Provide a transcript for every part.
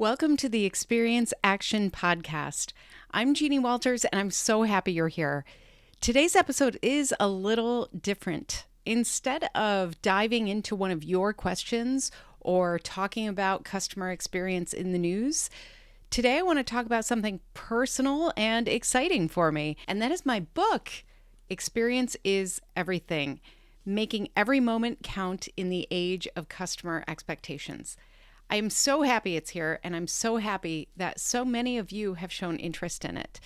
Welcome to the Experience Action Podcast. I'm Jeannie Walters, and I'm so happy you're here. Today's episode is a little different. Instead of diving into one of your questions or talking about customer experience in the news, today I want to talk about something personal and exciting for me, and that is my book, Experience is Everything: Making Every Moment Count in the Age of Customer Expectations. I am so happy it's here, and I'm so happy that so many of you have shown interest in it.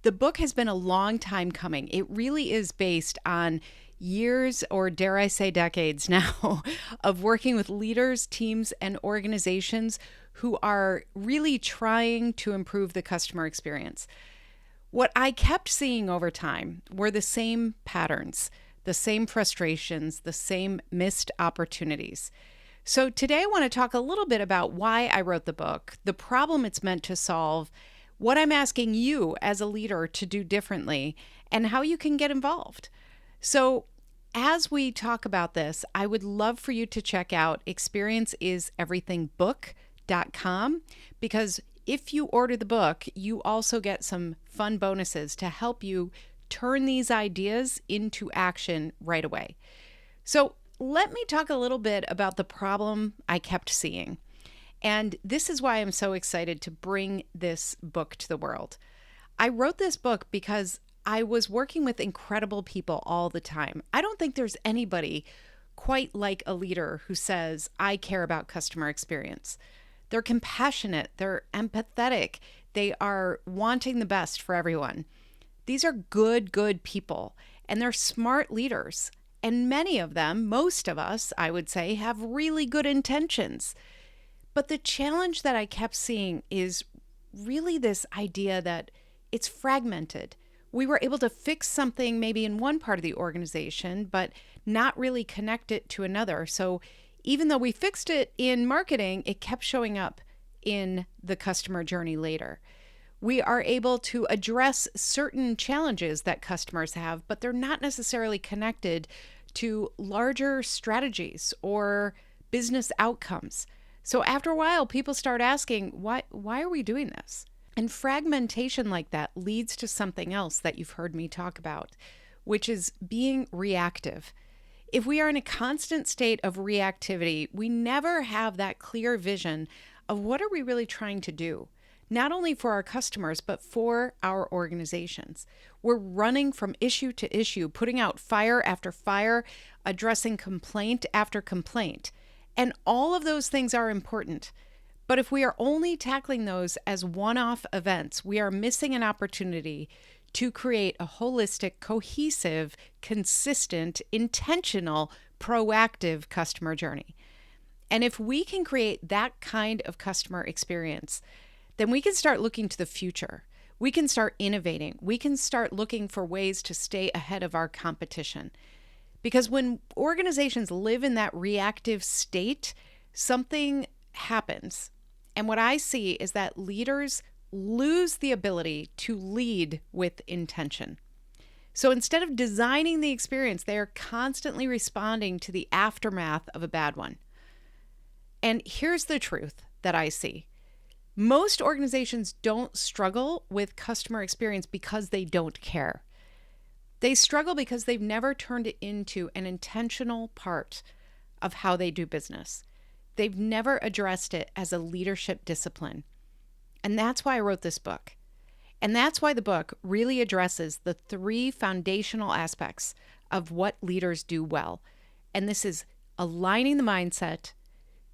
The book has been a long time coming. It really is based on years, or dare I say decades now, of working with leaders, teams, and organizations who are really trying to improve the customer experience. What I kept seeing over time were the same patterns, the same frustrations, the same missed opportunities. So today I want to talk a little bit about why I wrote the book, the problem it's meant to solve, what I'm asking you as a leader to do differently, and how you can get involved. So as we talk about this, I would love for you to check out experienceiseverythingbook.com, because if you order the book, you also get some fun bonuses to help you turn these ideas into action right away. So let me talk a little bit about the problem I kept seeing. And this is why I'm so excited to bring this book to the world. I wrote this book because I was working with incredible people all the time. I don't think there's anybody quite like a leader who says, I care about customer experience. They're compassionate, they're empathetic, they are wanting the best for everyone. These are good people, and they're smart leaders. And many of them, most of us, I would say, have really good intentions. But the challenge that I kept seeing is really this idea that it's fragmented. We were able to fix something maybe in one part of the organization, but not really connect it to another. So even though we fixed it in marketing, it kept showing up in the customer journey later. We are able to address certain challenges that customers have, but they're not necessarily connected to larger strategies or business outcomes. So after a while, people start asking, why are we doing this? And fragmentation like that leads to something else that you've heard me talk about, which is being reactive. If we are in a constant state of reactivity, we never have that clear vision of what are we really trying to do, not only for our customers, but for our organizations. We're running from issue to issue, putting out fire after fire, addressing complaint after complaint. And all of those things are important. But if we are only tackling those as one-off events, we are missing an opportunity to create a holistic, cohesive, consistent, intentional, proactive customer journey. And if we can create that kind of customer experience, then we can start looking to the future. We can start innovating. We can start looking for ways to stay ahead of our competition. Because when organizations live in that reactive state, something happens. And what I see is that leaders lose the ability to lead with intention. So instead of designing the experience, they are constantly responding to the aftermath of a bad one. And here's the truth that I see. Most organizations don't struggle with customer experience because they don't care. They struggle because they've never turned it into an intentional part of how they do business. They've never addressed it as a leadership discipline. And that's why I wrote this book. And that's why the book really addresses the three foundational aspects of what leaders do well. And this is aligning the mindset,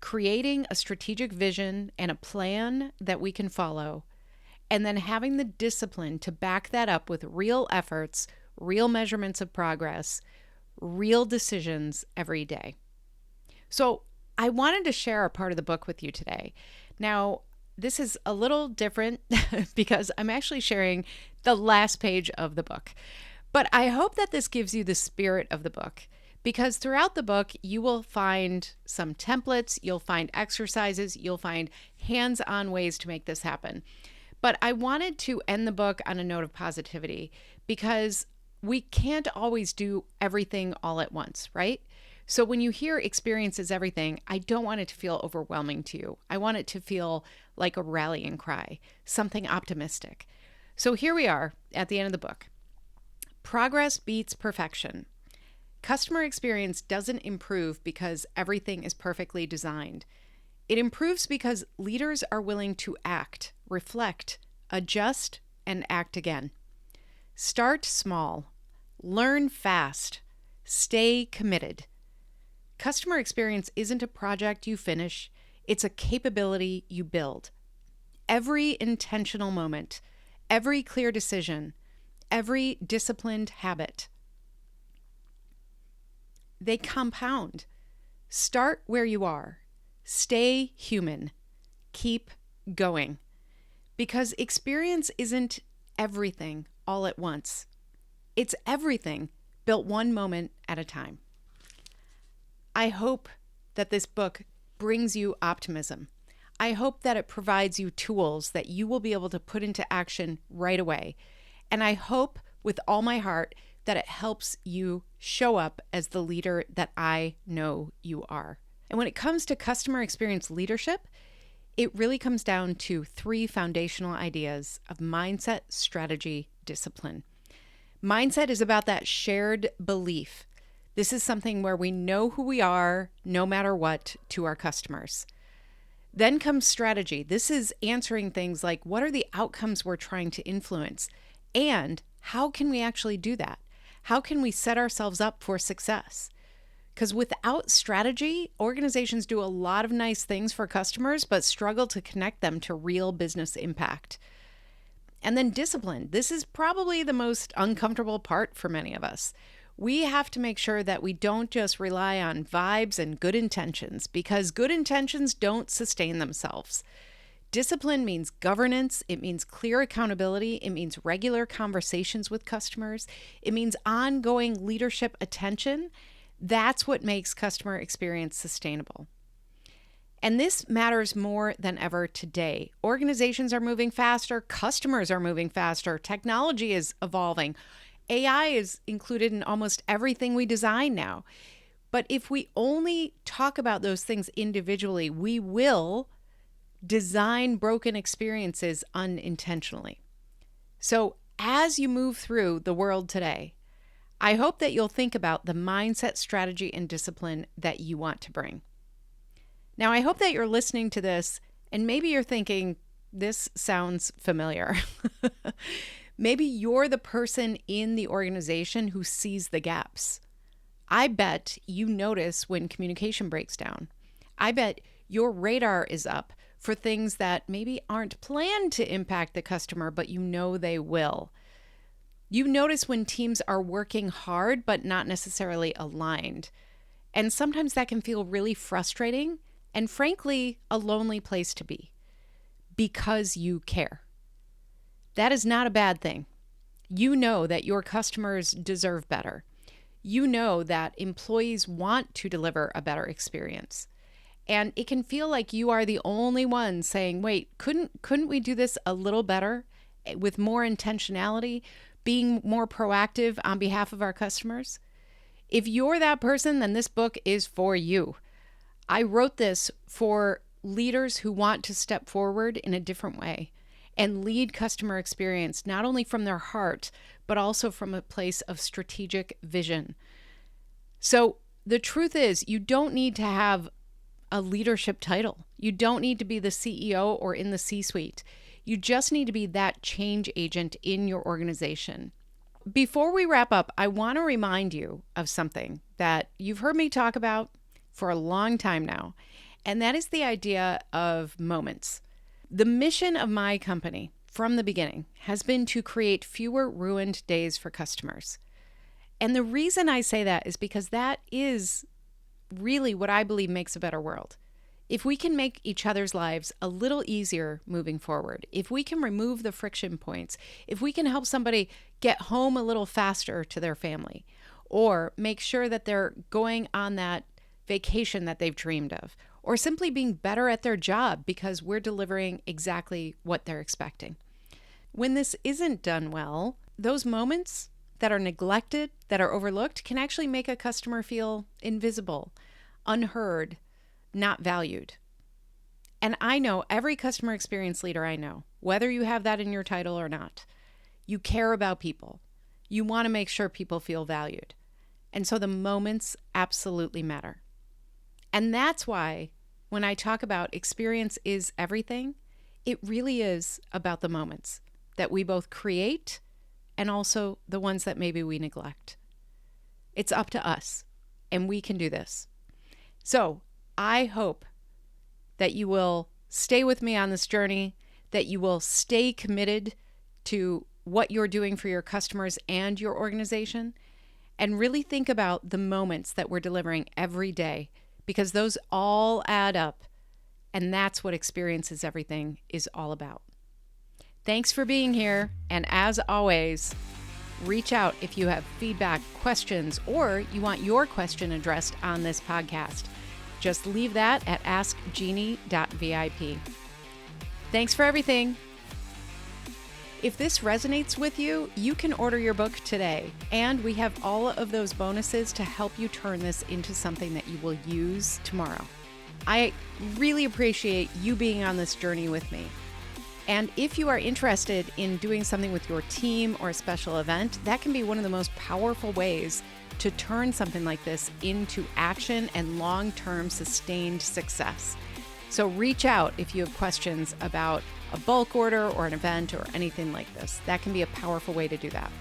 creating a strategic vision and a plan that we can follow, and then having the discipline to back that up with real efforts, real measurements of progress, real decisions every day. So I wanted to share a part of the book with you today. Now, this is a little different because I'm actually sharing the last page of the book. But I hope that this gives you the spirit of the book, because throughout the book, you will find some templates, you'll find exercises, you'll find hands-on ways to make this happen. But I wanted to end the book on a note of positivity, because we can't always do everything all at once, right? So when you hear experience is everything, I don't want it to feel overwhelming to you. I want it to feel like a rallying cry, something optimistic. So here we are at the end of the book. Progress beats perfection. Customer experience doesn't improve because everything is perfectly designed. It improves because leaders are willing to act, reflect, adjust, and act again. Start small. Learn fast. Stay committed. Customer experience isn't a project you finish, it's a capability you build. Every intentional moment, every clear decision, every disciplined habit, they compound. Start where you are. Stay human. Keep going. Because experience isn't everything all at once. It's everything built one moment at a time. I hope that this book brings you optimism. I hope that it provides you tools that you will be able to put into action right away. And I hope with all my heart that it helps you show up as the leader that I know you are. And when it comes to customer experience leadership, it really comes down to 3 foundational ideas of mindset, strategy, discipline. Mindset is about that shared belief. This is something where we know who we are, no matter what, to our customers. Then comes strategy. This is answering things like, what are the outcomes we're trying to influence? And how can we actually do that? How can we set ourselves up for success? Because without strategy, organizations do a lot of nice things for customers, but struggle to connect them to real business impact. And then discipline. This is probably the most uncomfortable part for many of us. We have to make sure that we don't just rely on vibes and good intentions, because good intentions don't sustain themselves. Discipline means governance. It means clear accountability. It means regular conversations with customers. It means ongoing leadership attention. That's what makes customer experience sustainable. And this matters more than ever today. Organizations are moving faster. Customers are moving faster. Technology is evolving. AI is included in almost everything we design now. But if we only talk about those things individually, we will design broken experiences unintentionally. So as you move through the world today, I hope that you'll think about the mindset, strategy, and discipline that you want to bring. Now, I hope that you're listening to this and maybe you're thinking, this sounds familiar. Maybe you're the person in the organization who sees the gaps. I bet you notice when communication breaks down. I bet your radar is up for things that maybe aren't planned to impact the customer, but you know they will. You notice when teams are working hard, but not necessarily aligned. And sometimes that can feel really frustrating and frankly, a lonely place to be because you care. That is not a bad thing. You know that your customers deserve better. You know that employees want to deliver a better experience. And it can feel like you are the only one saying, wait, couldn't we do this a little better with more intentionality, being more proactive on behalf of our customers? If you're that person, then this book is for you. I wrote this for leaders who want to step forward in a different way and lead customer experience, not only from their heart, but also from a place of strategic vision. So the truth is, you don't need to have a leadership title. You don't need to be the CEO or in the C-suite. You just need to be that change agent in your organization. Before we wrap up, I want to remind you of something that you've heard me talk about for a long time now, and that is the idea of moments. The mission of my company from the beginning has been to create fewer ruined days for customers. And the reason I say that is because that is really what I believe makes a better world. If we can make each other's lives a little easier moving forward, if we can remove the friction points, if we can help somebody get home a little faster to their family, or make sure that they're going on that vacation that they've dreamed of, or simply being better at their job because we're delivering exactly what they're expecting. When this isn't done well, those moments that are neglected, that are overlooked, can actually make a customer feel invisible, unheard, not valued. And I know every customer experience leader I know, whether you have that in your title or not, you care about people. You want to make sure people feel valued. And so the moments absolutely matter. And that's why when I talk about experience is everything, it really is about the moments that we both create and also the ones that maybe we neglect. It's up to us, and we can do this. So I hope that you will stay with me on this journey, that you will stay committed to what you're doing for your customers and your organization, and really think about the moments that we're delivering every day, because those all add up, and that's what Experience is Everything is all about. Thanks for being here, and as always, reach out if you have feedback, questions, or you want your question addressed on this podcast. Just leave that at askjeannie.vip. Thanks for everything. If this resonates with you, you can order your book today, and we have all of those bonuses to help you turn this into something that you will use tomorrow. I really appreciate you being on this journey with me. And if you are interested in doing something with your team or a special event, that can be one of the most powerful ways to turn something like this into action and long-term sustained success. So reach out if you have questions about a bulk order or an event or anything like this. That can be a powerful way to do that.